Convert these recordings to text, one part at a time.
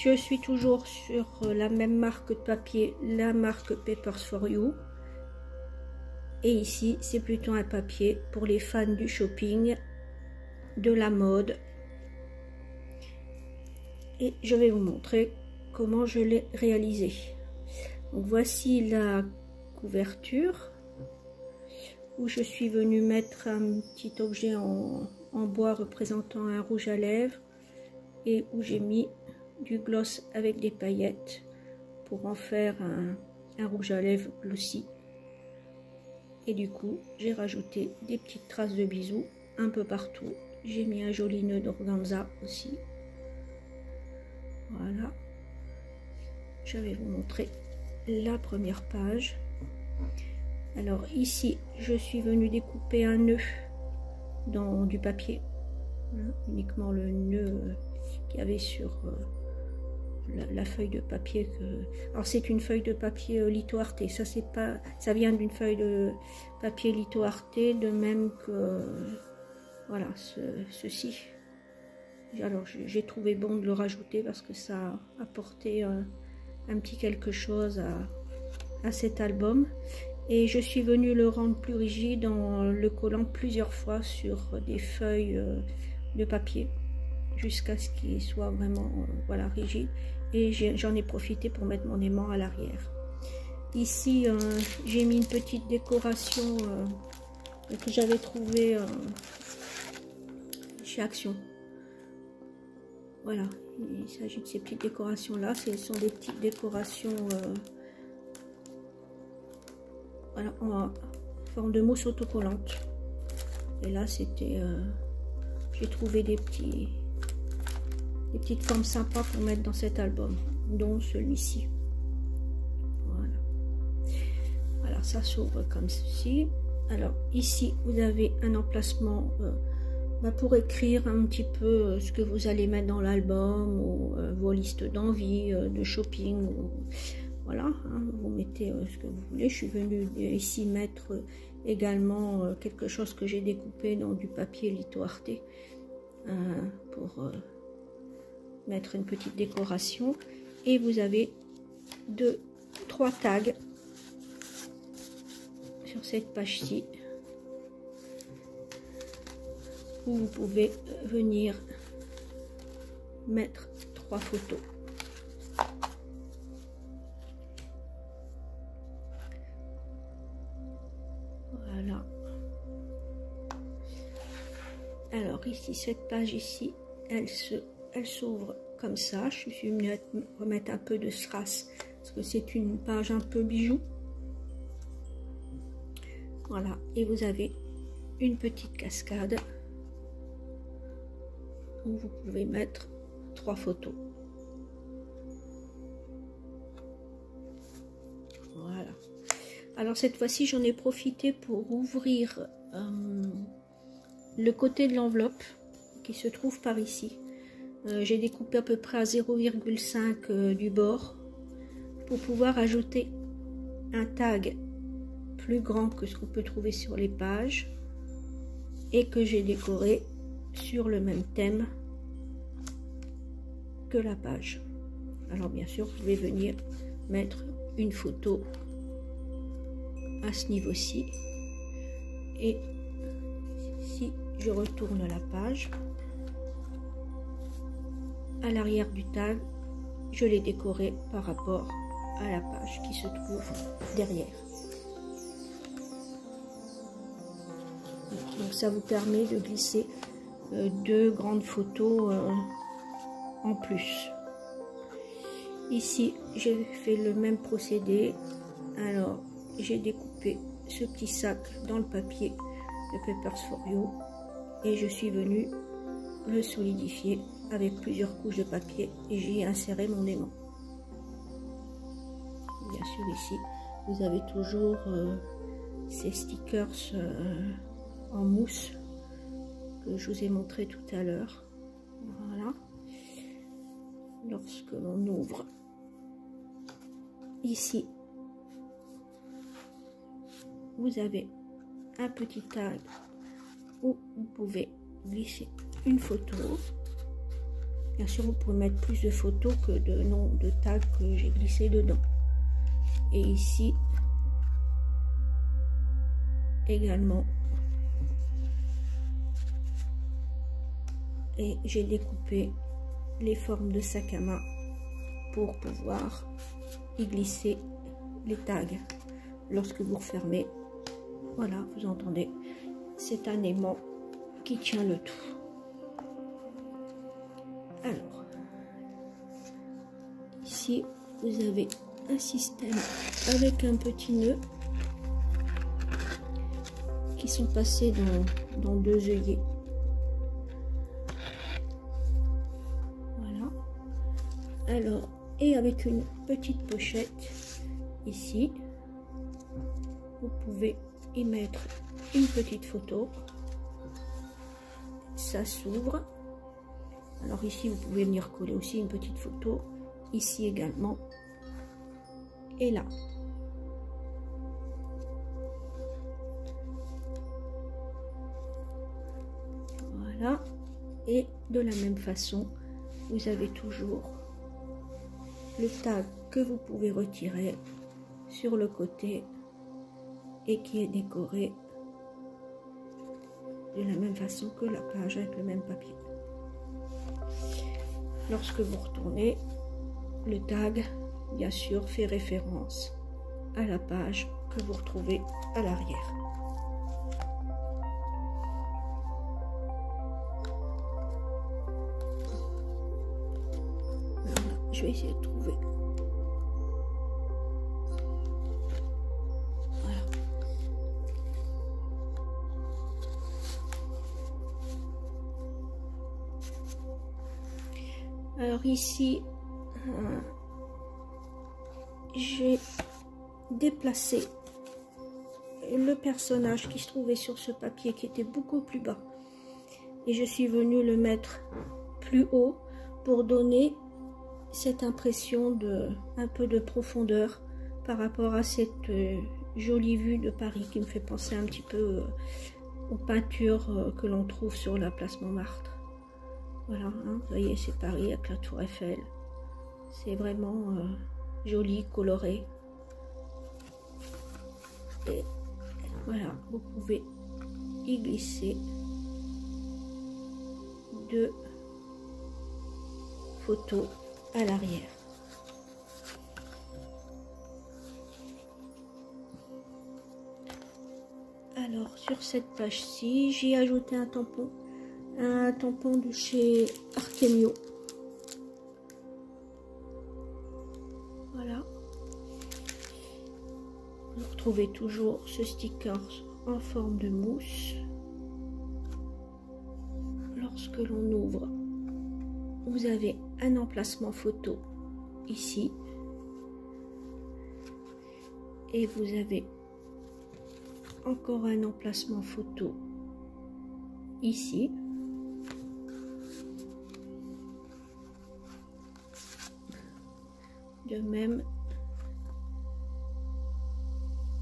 Je suis toujours sur la même marque de papier, la marque Papers for You. Et ici, c'est plutôt un papier pour les fans du shopping, de la mode. Et je vais vous montrer comment je l'ai réalisé. Donc voici la couverture où je suis venue mettre un petit objet en bois représentant un rouge à lèvres et où j'ai mis du gloss avec des paillettes pour en faire un rouge à lèvres glossy. Et du coup, j'ai rajouté des petites traces de bisous un peu partout. J'ai mis un joli nœud d'organza aussi. Voilà. Je vais vous montrer la première page. Alors ici, je suis venue découper un nœud dans du papier. Uniquement le nœud qu'il y avait sur la feuille de papier alors c'est une feuille de papier Litho Arte, ça c'est pas, ça vient d'une feuille de papier Litho Arte, de même que voilà ceci. Alors j'ai trouvé bon de le rajouter parce que ça apportait un petit quelque chose à cet album, et je suis venue le rendre plus rigide en le collant plusieurs fois sur des feuilles de papier jusqu'à ce qu'il soit vraiment voilà, rigide, et j'en ai profité pour mettre mon aimant à l'arrière. Ici j'ai mis une petite décoration que j'avais trouvée chez Action. Voilà, il s'agit de ces petites décorations là, ce sont des petites décorations voilà, en forme de mousse autocollante. Et là c'était j'ai trouvé des petites formes sympas pour mettre dans cet album, dont celui-ci. Voilà. Voilà, ça s'ouvre comme ceci. Alors ici, vous avez un emplacement pour écrire un petit peu ce que vous allez mettre dans l'album, ou vos listes d'envie, de shopping. Voilà, hein, vous mettez ce que vous voulez. Je suis venue ici mettre également quelque chose que j'ai découpé dans du papier Litho Arte pour mettre une petite décoration. Et vous avez 3 tags sur cette page-ci où vous pouvez venir mettre 3 photos. Voilà. Alors ici, cette page ici, elle s'ouvre comme ça. Je suis venue remettre un peu de strass parce que c'est une page un peu bijou. Voilà, et vous avez une petite cascade où vous pouvez mettre 3 photos. Voilà. Alors cette fois-ci, j'en ai profité pour ouvrir le côté de l'enveloppe qui se trouve par ici. J'ai découpé à peu près à 0,5 du bord pour pouvoir ajouter un tag plus grand que ce qu'on peut trouver sur les pages et que j'ai décoré sur le même thème que la page. Alors bien sûr, vous pouvez venir mettre une photo à ce niveau-ci, et si je retourne la page, à l'arrière du tag, je l'ai décoré par rapport à la page qui se trouve derrière. Donc ça vous permet de glisser 2 grandes photos en plus. Ici, j'ai fait le même procédé. Alors, j'ai découpé ce petit sac dans le papier de Papers for You et je suis venue le solidifier avec plusieurs couches de papier et j'y ai inséré mon aimant. Bien sûr, ici, vous avez toujours ces stickers en mousse que je vous ai montré tout à l'heure. Voilà. Lorsque l'on ouvre ici, vous avez un petit tag où vous pouvez glisser une photo. Bien sûr, vous pouvez mettre plus de photos que de noms de tags que j'ai glissé dedans. Et ici, également. Et j'ai découpé les formes de sac à main pour pouvoir y glisser les tags. Lorsque vous refermez, voilà, vous entendez, c'est un aimant qui tient le tout. Alors, ici, vous avez un système avec un petit nœud qui sont passés dans deux œillets. Voilà. Alors, et avec une petite pochette ici, vous pouvez y mettre une petite photo. Ça s'ouvre. Alors ici, vous pouvez venir coller aussi une petite photo. Ici également. Et là. Voilà. Et de la même façon, vous avez toujours le tag que vous pouvez retirer sur le côté et qui est décoré de la même façon que la page avec le même papier. Lorsque vous retournez, le tag, bien sûr, fait référence à la page que vous retrouvez à l'arrière. Voilà, je vais essayer de trouver. Alors ici, j'ai déplacé le personnage qui se trouvait sur ce papier qui était beaucoup plus bas. Et je suis venue le mettre plus haut pour donner cette impression de un peu de profondeur par rapport à cette jolie vue de Paris qui me fait penser un petit peu aux peintures que l'on trouve sur la place Montmartre. Voilà, hein, vous voyez, c'est Paris avec la tour Eiffel. C'est vraiment joli, coloré. Et voilà, vous pouvez y glisser deux photos à l'arrière. Alors, sur cette page-ci, j'ai ajouté un tampon de chez Artemio. Voilà. Vous retrouvez toujours ce sticker en forme de mousse. Lorsque l'on ouvre, vous avez un emplacement photo ici. Et vous avez encore un emplacement photo ici. De même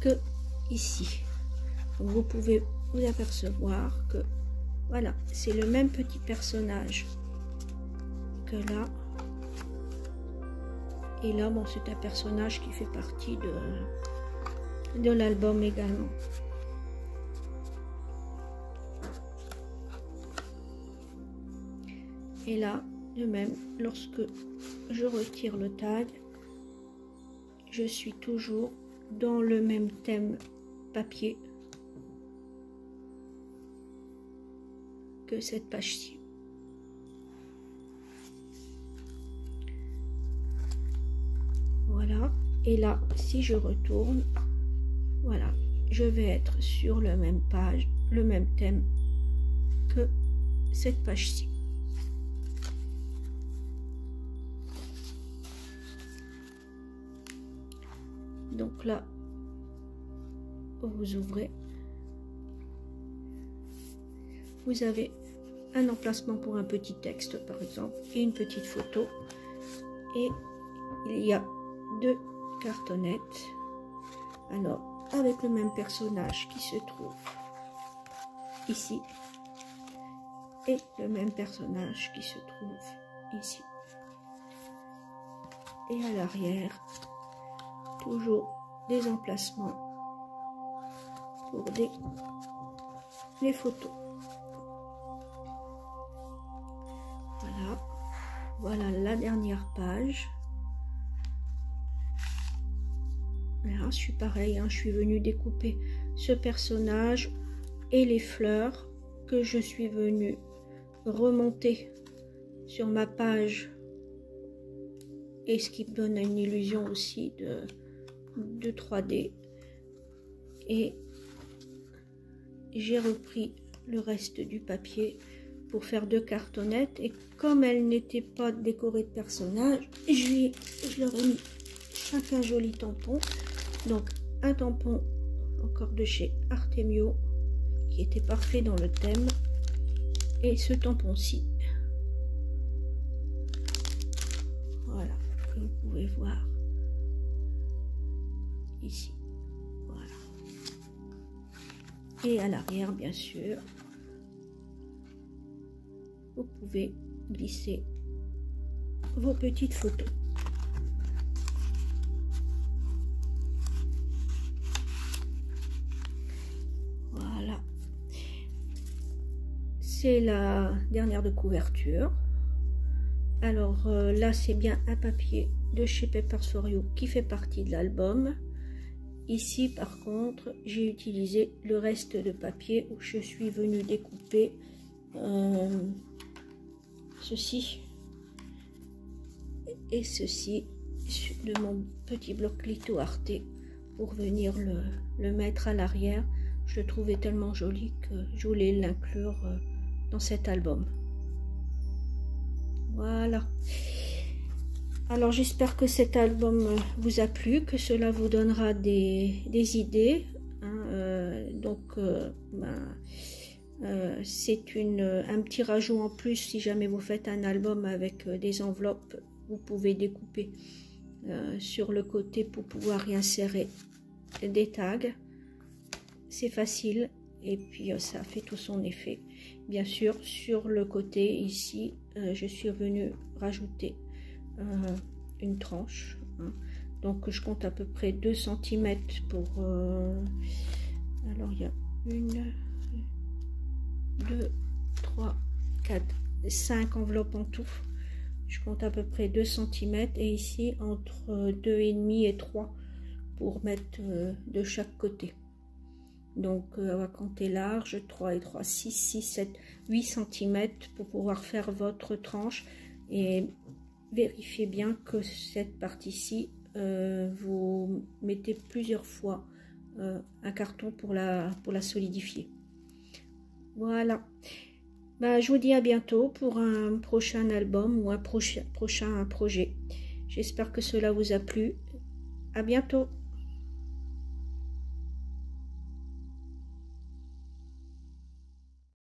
que ici. Donc vous pouvez vous apercevoir que voilà, c'est le même petit personnage que là. Et là, bon, c'est un personnage qui fait partie de l'album également. Et là, de même, lorsque je retire le tag, je suis toujours dans le même thème papier que cette page-ci. Voilà, et là, si je retourne, voilà, je vais être sur la même page, le même thème que cette page-ci. Donc là, vous ouvrez, vous avez un emplacement pour un petit texte par exemple et une petite photo, et il y a deux cartonnettes, alors avec le même personnage qui se trouve ici et le même personnage qui se trouve ici. Et à l'arrière, toujours des emplacements pour les photos. Voilà, voilà la dernière page. Là, je suis pareil, hein, je suis venue découper ce personnage et les fleurs que je suis venue remonter sur ma page, et ce qui me donne une illusion aussi de 3D. Et j'ai repris le reste du papier pour faire 2 cartonnettes, et comme elles n'étaient pas décorées de personnages, je leur ai mis chacun joli tampon. Donc un tampon encore de chez Artemio qui était parfait dans le thème, et ce tampon-ci, voilà, que vous pouvez voir ici, voilà. Et à l'arrière, bien sûr, vous pouvez glisser vos petites photos. Voilà, c'est la dernière de couverture. Alors là, c'est bien un papier de chez Papers for You qui fait partie de l'album. Ici, par contre, j'ai utilisé le reste de papier où je suis venue découper ceci et ceci de mon petit bloc Litho Arte pour venir le mettre à l'arrière. Je le trouvais tellement joli que je voulais l'inclure dans cet album. Voilà. Alors j'espère que cet album vous a plu, que cela vous donnera des idées. Hein, c'est un petit rajout en plus. Si jamais vous faites un album avec des enveloppes, vous pouvez découper sur le côté pour pouvoir y insérer des tags. C'est facile et puis ça fait tout son effet. Bien sûr, sur le côté ici, je suis venue rajouter une tranche, hein. Donc je compte à peu près 2 cm pour alors il y a 1, 2, 3, 4, 5 enveloppes en tout. Je compte à peu près 2 cm, et ici entre 2,5 et 3 pour mettre de chaque côté. Donc on va compter large, 3 et 3, 6, 6, 7, 8 cm pour pouvoir faire votre tranche. Et vérifiez bien que cette partie-ci, vous mettez plusieurs fois un carton pour la solidifier. Voilà. Bah, je vous dis à bientôt pour un prochain album ou un prochain projet. J'espère que cela vous a plu. À bientôt.